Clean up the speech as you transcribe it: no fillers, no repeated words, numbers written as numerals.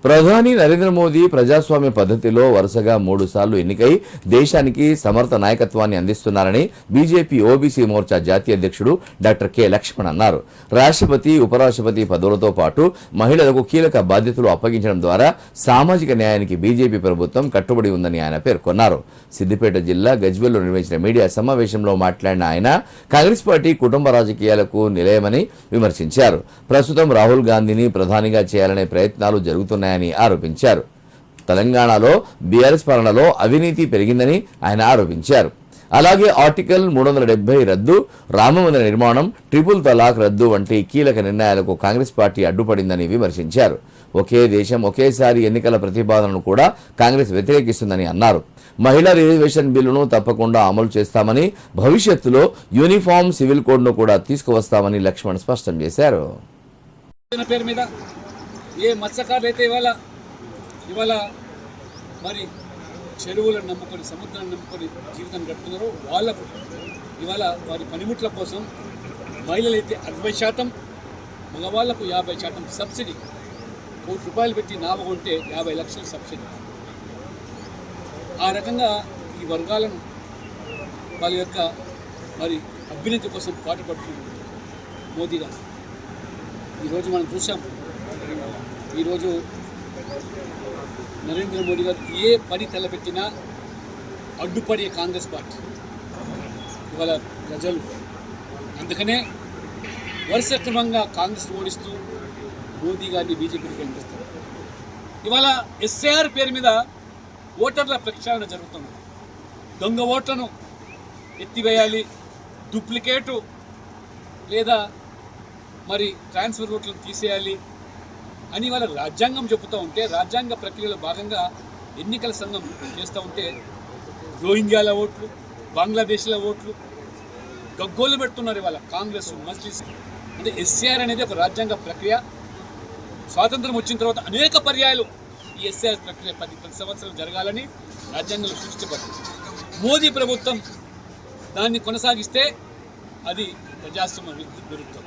ప్రధాని నరేంద్ర మోదీ ప్రజాస్వామ్య పద్ధతిలో వరుసగా 3 సార్లు ఎన్నికై దేశానికి సమర్థ నాయకత్వాన్ని అందిస్తున్నారని బీజేపీ ఓబీసీ మోర్చా జాతీయ అధ్యక్షుడు డాక్టర్ కె లక్ష్మణ్ అన్నారు. రాష్ట్రపతి, ఉపరాష్ట్రపతి పదవులతో పాటు మహిళలకు కీలక బాధ్యతలు అప్పగించడం ద్వారా సామాజిక న్యాయానికి బీజేపీ ప్రభుత్వం కట్టుబడి ఉందని ఆయన పేర్కొన్నారు. సిద్దిపేట జిల్లా గజ్వేల్లో నిర్వహించిన మీడియా సమావేశంలో మాట్లాడిన ఆయన కాంగ్రెస్ పార్టీ కుటుంబ రాజకీయాలకు నిలయమని విమర్శించారు. ప్రస్తుతం రాహుల్ గాంధీని ప్రధానిగా చేయాలనే ప్రయత్నాలు జరుగుతున్నాయని ఆరోపించారు. తెలంగాణలో బీఆర్ఎస్ పాలనలో అవినీతి పెరిగిందని ఆయన ఆరోపించారు. అలాగే ఆర్టికల్ 370 రద్దు, రామమందిర నిర్మాణం, ట్రిపుల్ తలాక్ రద్దు వంటి కీలక నిర్ణయాలకు కాంగ్రెస్ పార్టీ అడ్డుపడిందని విమర్శించారు. ఒకే దేశం ఒకేసారి ఎన్నికల ప్రతిపాదనను కూడా కాంగ్రెస్ వ్యతిరేకిస్తుందని అన్నారు. మహిళా రిజర్వేషన్ బిల్లును తప్పకుండా అమలు చేస్తామని, భవిష్యత్తులో యూనిఫామ్ సివిల్ కోడ్ను కూడా తీసుకువస్తామని లక్ష్మణ్ స్పష్టం చేశారు. ఏ మత్స్యకారులు అయితే ఇవాళ మరి చెరువులను నమ్ముకొని, సముద్రాన్ని నమ్ముకొని జీవితం గడుపుతున్నారో వాళ్ళకు ఇవాళ వారి పనిముట్ల కోసం మహిళలైతే 60%, మగవాళ్లకు 50% సబ్సిడీ. ₹1 పెట్టి నావ కొంటే 50 లక్షల సబ్సిడీ. ఆ రకంగా ఈ వర్గాలను వాళ్ళ యొక్క మరి అభ్యున్నతి కోసం పాటుపడుతున్నారు మోదీ గారు. ఈరోజు మనం చూసాం, ఈరోజు నరేంద్ర మోదీ గారు ఏ పని తలపెట్టినా అడ్డుపడే కాంగ్రెస్ పార్టీ ఇవాళ ప్రజలు. అందుకనే వరుస క్రమంగా కాంగ్రెస్ ఓడిస్తూ మోదీ గారిని బీజేపీకి పంపిస్తారు. ఇవాళ ఎస్ఐఆర్ పేరు మీద ఓటర్ల ప్రక్షాళన జరుగుతుంది. దొంగ ఓట్లను ఎత్తివేయాలి, డూప్లికేటు లేదా మరి ట్రాన్స్ఫర్ ఓట్లను తీసేయాలి అని వాళ్ళ రాజ్యాంగం చెబుతూ ఉంటే, రాజ్యాంగ ప్రక్రియలో భాగంగా ఎన్నికల సంఘం చేస్తూ ఉంటే రోహింగ్యాల ఓట్లు, బంగ్లాదేశ్ల ఓట్లు గగ్గోలు పెడుతున్నారు ఇవాళ కాంగ్రెస్, మజ్లిస్. అంటే ఎస్ఐఆర్ అనేది ఒక రాజ్యాంగ ప్రక్రియ. స్వాతంత్రం వచ్చిన తర్వాత అనేక పర్యాయాలు ఈ ఎస్ఐఆర్ ప్రక్రియ 10 సంవత్సరాలు జరగాలని రాజ్యాంగంలో సూచించబడింది. మోదీ ప్రభుత్వం దాన్ని కొనసాగిస్తే అది ప్రజాస్వామ్య విరుద్ధం.